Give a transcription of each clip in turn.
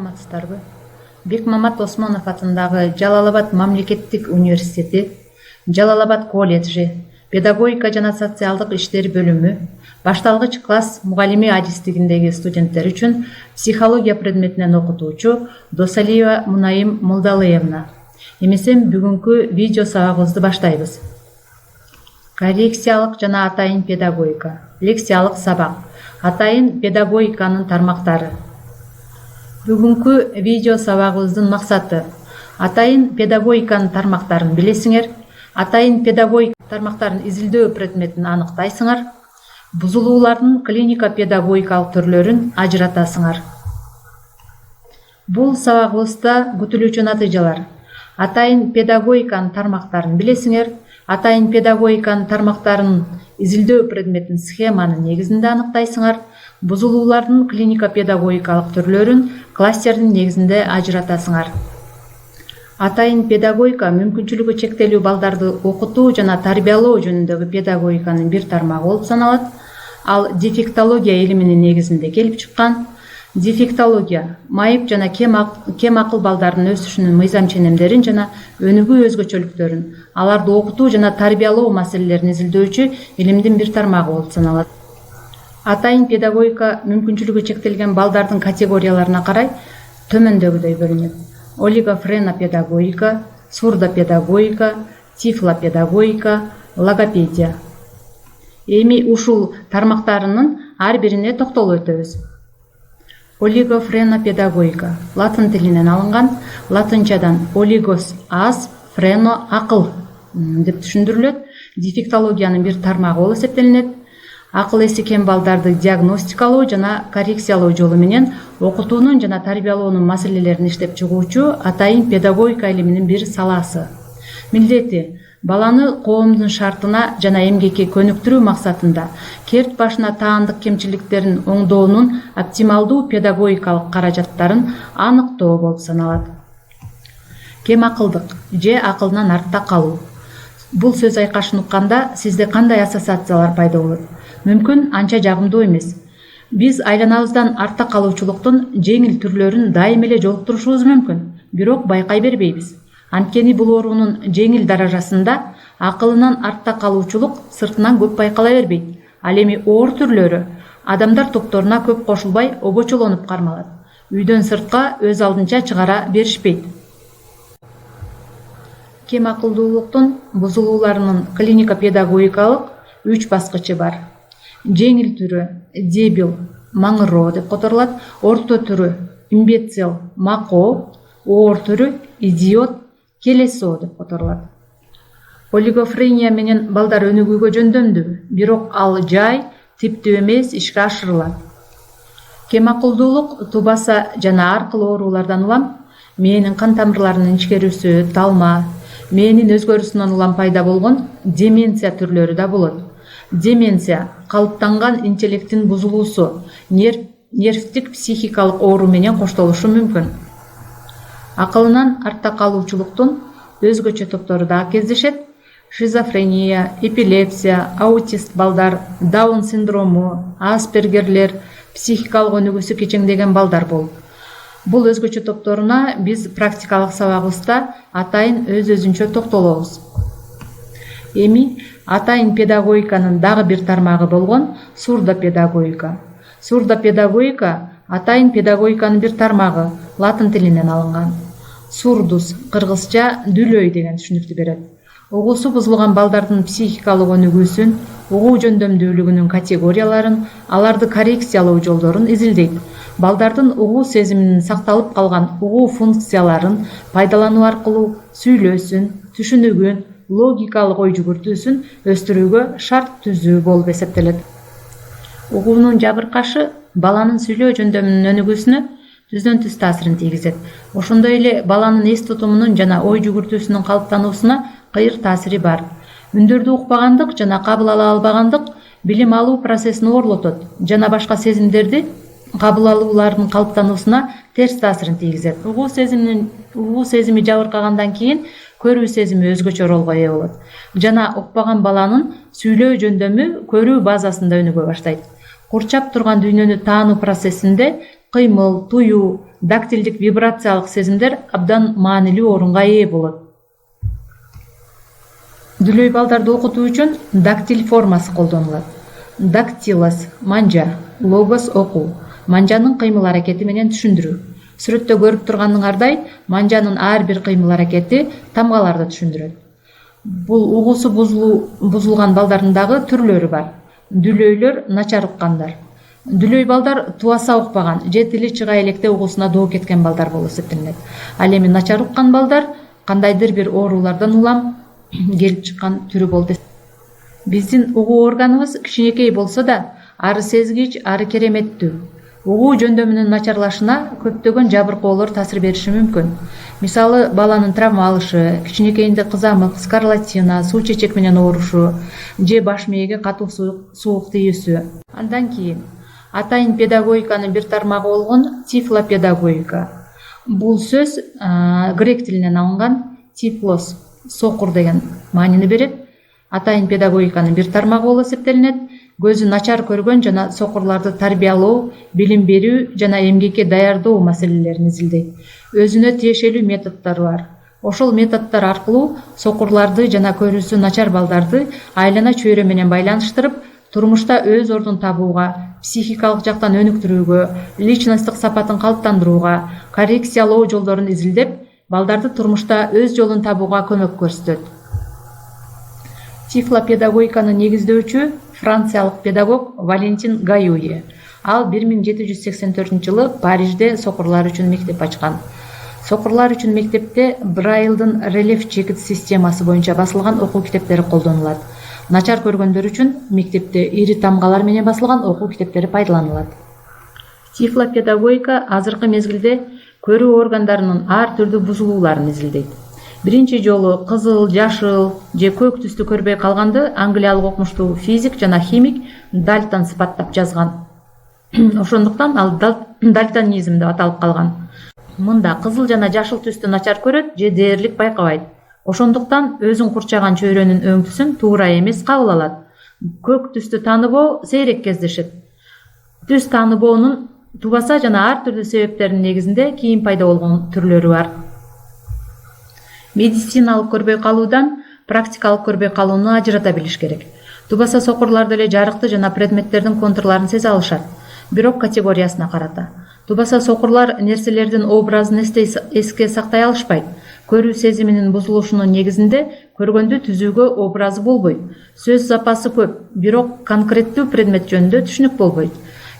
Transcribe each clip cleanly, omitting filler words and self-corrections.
Саламатсыздарбы? Бекмамат Осмонов атындагы Жалал-Абад мамлекеттик университети, Жалал-Абад колледжи, педагогика жана социалдык иштер бөлүмү башталгыч класс мугалими адистигиндеги студенттер үчүн психология предметинен окутуучу Досалиева Мунаим Молдалыевна. Эмесем бүгүнкү видео сабагыбызды баштайбыз. Коррекциялык жана атайын педагогика. Лексиялык сабак. Атайын педагогиканын тармактары. Бүгүнкү видео сабагыбыздын максаты атайын педагогиканын тармактарын билесиңер, атайын педагогика тармактарын изилдөө предметин аныктайсыңар, бузулуулардын клиника педагогикалык түрлөрүн ажыратасыңар. Бул сабагыбызда күтүлүүчү натыйжалар: атайын педагогиканын тармактарын билесиңер, атайын педагогиканын тармактарын изилдөө предметин схеманын негизинде аныктайсыңар, бузулуулардын клиника педагогикалык түрлөрүн кластердин негизинде ажыратасыңар. Атайын педагогика мүмкүнчүлүгү чектелүү балдарды окутуу жана тарбиялоо жөнүндөгү педагогиканын бир тармагы болуп саналат. Ал дефектология илиминин негизинде келип чыккан. Дефектология майып жана кем акыл балдардын өсүшүнүн мыйзам ченемдерин жана өнүгүү өзгөчөлүктөрүн, аларды окутуу жана тарбиялоо маселелерин изилдөөчү илимдин бир тармагы болуп саналат. Атайын педагогика мүмкүнчүлүгү чектелген балдардын категорияларына карай төмөндөгүдөй бөлүнөт: олигофренопедагогика, сурдопедагогика, тифлопедагогика, логопедия. Эми ушул тармактарынын ар бирине токтолуп өтөбүз. Олигофренопедагогика латын тилинен алынган, латынчадан олигос аз, френо акыл деп түшүндүрүлөт. Дефектологиянын бир тармагы болуп эсептелинет. Акыл эси кем балдарды диагностикалоо жана коррекциялоо жолу менен окутуунун жана тарбиялоонун маселелерин иштеп чыгуучу атайын педагогика илиминин бир саласы. Милдети баланы коомдун шартына жана эмгекке көнүктүрүү максатында керт башына таандык кемчиликтерин оңдоонун оптималдуу педагогикалык каражаттарын аныктоо болуп саналат. Кем акылдык же акылынан артта калуу. Бул сөз айкашын укканда сизде кандай ассоциациялар пайда болот? Мүмкүн анча жагымдуу эмес. Биз айланабыздан артта калуучулуктун жеңил түрлөрүн дайым эле жолуктурушубуз мүмкүн, бирок байкай бербейбиз. Анткени бул оорунун жеңил даражасында акылынан артта калуучулук сыртынан көп байкала бербейт. Ал эми оор түрлөрү адамдар топторуна көп кошулбай обочолонуп кармалат. Үйдөн сыртка өз алдынча чыгара беришпейт. Кем акылдуулуктун бузулууларынын клиника педагогикалык 3 баскычы бар. Жеңил түрү дебил, маңыроо деп которулат, орто түрү имбецил, макоо, оор түрү идиот, келесоо деп которулат. Олигофрения менен балдар өнүгүүгө жөндөмдүү, бирок ал жай, типтүү эмес ишке ашырылат. Кем акылдуулук тубаса жана аркылуу оорулардан улам, мээнин кан тамырларынын ичкерүүсү, талма, мээнин өзгөрүүсүнөн улам пайда болгон деменция түрлөрү да болот. Деменция калыптанган интеллектин бузулуусу, нервтик психикалык оору менен коштолушу мүмкүн. Акылынан артта калуучулуктун өзгөчө топтору да кездешет. Шизофрения, эпилепсия, аутист балдар, даун синдрому, аспергерлер, психикалык өнүгүүсү кечеңдеген балдар болуп. Бул өзгөчө топторуна биз практикалык сабагыбызда атайын өз-өзүнчө токтолобуз. Эми атайын педагогиканын дагы бир тармагы болгон сурдопедагогика. Сурдопедагогика атайын педагогиканын бир тармагы, латын тилинен алынган. Сурдус кыргызча дүлөй деген түшүнүктү берет. Угуусу бузулган балдардын психикалык өнүгүүсүн, угуу жөндөмдүүлүгүнүн категорияларын, аларды коррекциялоо жолдорун изилдейт. Балдардын угуу сезиминин сакталып калган угуу функцияларын пайдалануу аркылуу сүйлөөсүн, түшүнүгүн, логикалык ой жүгүртүүсүн өстүрүүгө шарт түзүү болуп эсептелет. Угуунун жабыркашы баланын сүйлөө жөндөмүнүн өнүгүүсүнө түздөн түз таасирин тийгизет. Ошондой эле баланын эс тутумунун жана ой жүгүртүүсүнүн калыптануусуна кыйыр таасири бар. Үндөрдү укпагандык жана кабыл ала албагандык билим алуу процессин ooрлотот жана башка сезимдерди кабыл алуулардын калыптануусуна терс таасирин тийгизет. Угуу сезими жабыркагандан кийин көрүү сезими өзгөчө ролго ээ болот жана укпаган баланын сүйлөө жөндөмү көрүү базасында өнүгө баштайт. Курчап турган дүйнөнү таануу процессинде кыймыл, туюу, дактилдик вибрациялык сезимдер абдан маанилүү орунга ээ болот. Дүлөй балдарды окутуу үчүн дактил формасы колдонулат. Дактилос манжа, логос окуу, манжанын кыймыл аракети менен түшүндүрүү. Сүрөттө көрүп турганыңардай, манжанын ар бир кыймыл аракети тамгаларды түшүндүрөт. Бул угуусу бузулган балдардын дагы түрлөрү бар. Дүлөйлөр начар уккандар. Дүлөй балдар тубаса укпаган же тили чыга электе угуусуна доо кеткен балдар болуп эсептелинет. Ал эми начар уккан балдар кандайдыр бир оорулардан улам келип чыккан түрү болду. Биздин угуу органыбыз кичинекей болсо да, ары сезгич, ары кереметтүү. Угуу жөндөмүнүн начарлашына көптөгөн жабыркоолор таасир бериши мүмкүн. Мисалы, баланын травма алышы, кичинекейинде кызамык, скарлатина, суу чечек менен оорушу, же баш мээге катуу суук тийүүсү. Андан кийин атайын педагогиканын бир тармагы болгон тифлопедагогика. Бул сөз грек тилинен алынган тифлос, сокур деген маанини берет. Атайын педагогиканын бир тармагы болуп эсептелинет. Көзү начар көргөн жана сокурларды тарбиялоо, билим берүү жана эмгекке даярдоо маселелерин изилдейт. Өзүнө тиешелүү методдору бар. Ошол методдор аркылуу сокурларды жана көрүүсү начар балдарды айлана чөйрө менен байланыштырып, турмушта өз ордун табууга, психикалык жактан өнүктүрүүгө, личносттук сапатын калыптандырууга, коррекциялоо жолдорун изилдеп, балдарды турмушта өз жолун табууга көмөк көрсөтөт. Тифлопедагогиканы негиздөөчү франциялык педагог Валентин Гаюи. Ал 1784-жылы Парижде сокурлар үчүн мектеп ачкан. Сокурлар үчүн мектепте Брайлдын рельеф чекит системасы боюнча басылган окуу китептери колдонулат. Начар көргөндөр үчүн мектепте ири тамгалар менен басылган окуу китептери пайдаланылат. Тифлопедагогика азыркы мезгилде көрүү органдарынын ар түрдүү бузулууларын изилдейт. Биринчи жолу кызыл, жашыл же көк түстү көрбөй калганды англиялык окумуштуу физик жана химик Дальтон сыпаттап жазган. Ошондуктан ал дальтонизм деп аталып калган. Мында кызыл жана жашыл түстү начар көрөт же дээрлик байкабайт. Ошондуктан өзүн курчаган чөйрөнүн өң түсүн туура эмес кабыл алат. Көк түстү тааныбоо сейрек кездешет. Түс тааныбоонун тубаса жана ар түрдүү себептердин негизинде кийин пайда болгон түрлөрү бар. Медициналык көрбөй калуудан практикалык көрбөй калууну ажырата билиш керек. Тубаса сокурлар деле жарыкты жана предметтердин контурларын сезе алышат, бирок категориясына карата. Тубаса сокурлар нерселердин образын эске сактай алышпайт. Көрүү сезиминин бузулушунун негизинде көргөндү түзүүгө образы болбойт. Сөз запасы көп, бирок конкреттүү предмет жөнүндө түшүнүк болбойт.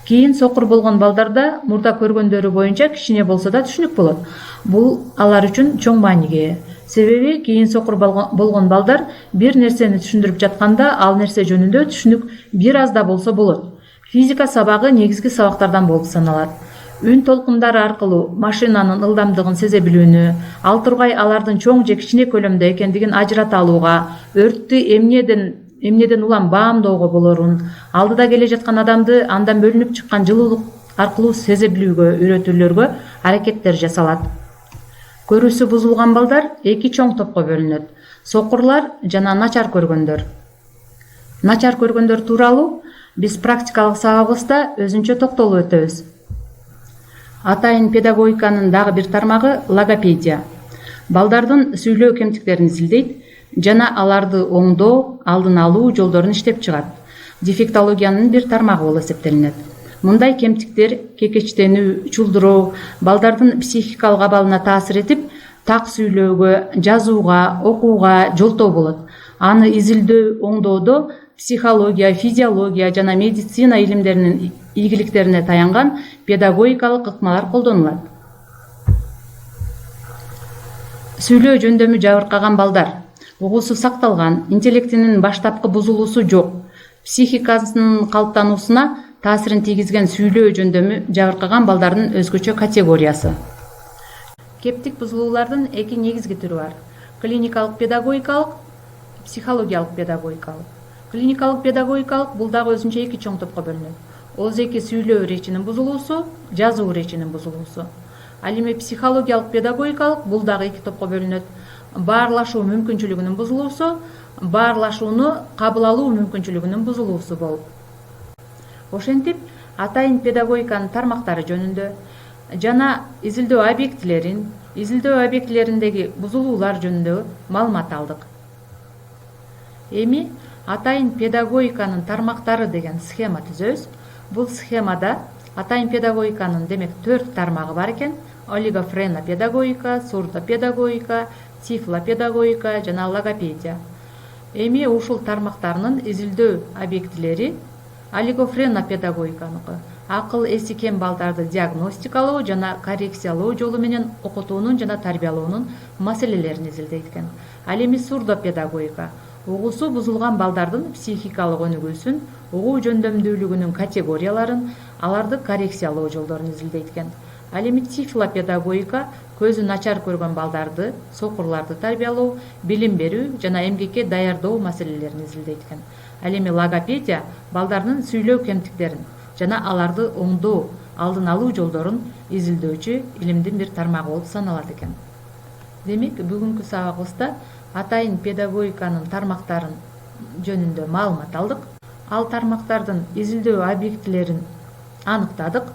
Кийин сокур болгон балдарда мурда көргөндөрү боюнча кичине болсо да түшүнүк болот. Бул алар үчүн чоң мааниге ээ. Себеби кийин сокур болгон балдар бир нерсени түшүндүрүп жатканда ал нерсе жөнүндө түшүнүк бир аз да болсо болот. Физика сабагы негизги сабактардан болуп саналат. Үн толкундары аркылуу машинанын ылдамдыгын сезе билүүнү, ал тургай алардын чоң же кичине көлөмдө экендигин ажырата алууга, өрттү эмнеден улам баамдоого болорун, алдыда келе жаткан адамды андан бөлүнүп чыккан жылуулук аркылуу сезе билүүгө үйрөтүүлөргө аракеттер жасалат. Көрүүсү бузулган балдар эки чоң топко бөлүнөт: сокурлар жана начар көргөндөр. Начар көргөндөр тууралуу биз практикалык сабагыбызда өзүнчө токтолуп өтөбүз. Атайын педагогиканын дагы бир тармагы логопедия. Балдардын сүйлөө кемтиктерин изилдейт жана аларды оңдоо, алдын алуу жолдорун иштеп чыгат. Дефектологиянын бир тармагы болуп эсептелинет. Мындай кемтиктер кекечтенүү, чулдуроо, балдардын психикалык абалына таасир этип, так сүйлөөгө, жазууга, окууга жолтоо болот. Аны изилдөө, оңдоодо психология, физиология жана медицина илимдеринин ийгиликтерине таянган педагогикалык ыкмалар колдонулат. Сүйлөө жөндөмү жабыркаган балдар, угуусу сакталган, интеллектинин баштапкы бузулуусу жок, психикасынын калыптануусуна таасирин тийгизген сүйлөө жөндөмү жабыркаган балдардын өзгөчө категориясы. Кептик бузулуулардын эки негизги түрү бар: клиникалык педагогикалык, психологиялык педагогикалык. Клиникалык педагогикалык бул дагы өзүнчө эки чоң топко бөлүнөт. Ооздеги сүйлөө речинин бузулуусу, жазуу речинин бузулуусу. Ал эми психологиялык педагогикалык бул дагы эки топко бөлүнөт. Баарлашуу мүмкүнчүлүгүнүн бузулуусу, баарлашууну кабыл алуу мүмкүнчүлүгүнүн бузулуусу болуп. Ошентип, атайын педагогиканын тармактары жөнүндө жана изилдөө объектилериндеги бузулуулар жөнүндө маалымат алдык. Эми атайын педагогиканын тармактары деген схема түзөбүз. Бул схемада атайын педагогиканын демек 4 тармагы бар экен: олигофрена педагогика, сурдопедагогика, тифлопедагогика жана логопедия. Эми ушул тармактарынын изилдөө объектилери олигофрена педагогиканыкы акыл эси кем балдарды диагностикалоо жана коррекциялоо жолу менен окутуунун жана тарбиялоонун маселелерин изилдейт экен. Ал эми сурдопедагогика угуусу бузулган балдардын психикалык өнүгүүсүн, угуу жөндөмдүүлүгүнүн категорияларын, аларды коррекциялоо жолдорун изилдейт экен. Ал эми тифлопедагогика көзү начар көргөн балдарды, сокурларды тарбиялоо, билим берүү жана эмгекке даярдоо маселелерин изилдейт экен. Ал эми логопедия балдардын сүйлөө кемтиктерин жана аларды оңдоо, алдын алуу жолдорун изилдөөчү илимдин бир тармагы болуп саналат экен. Демек, бүгүнкү сабагыбызда атайын педагогиканын тармактарын жөнүндө маалымат алдык. Ал тармактардын изилдөө объектилерин аныктадык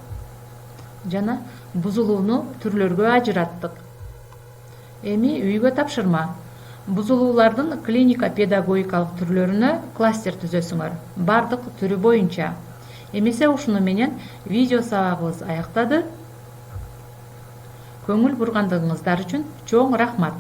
жана бузулууну түрлөргө ажыраттык. Эми үйгө тапшырма. Бузулуулардын клиника педагогикалык түрлөрүнө кластер түзөсүңөр, бардык түрү боюнча. Эмесе ушуну менен видео сабагыбыз аяктады. Көңүл бургандыгыңыздар үчүн чоң рахмат.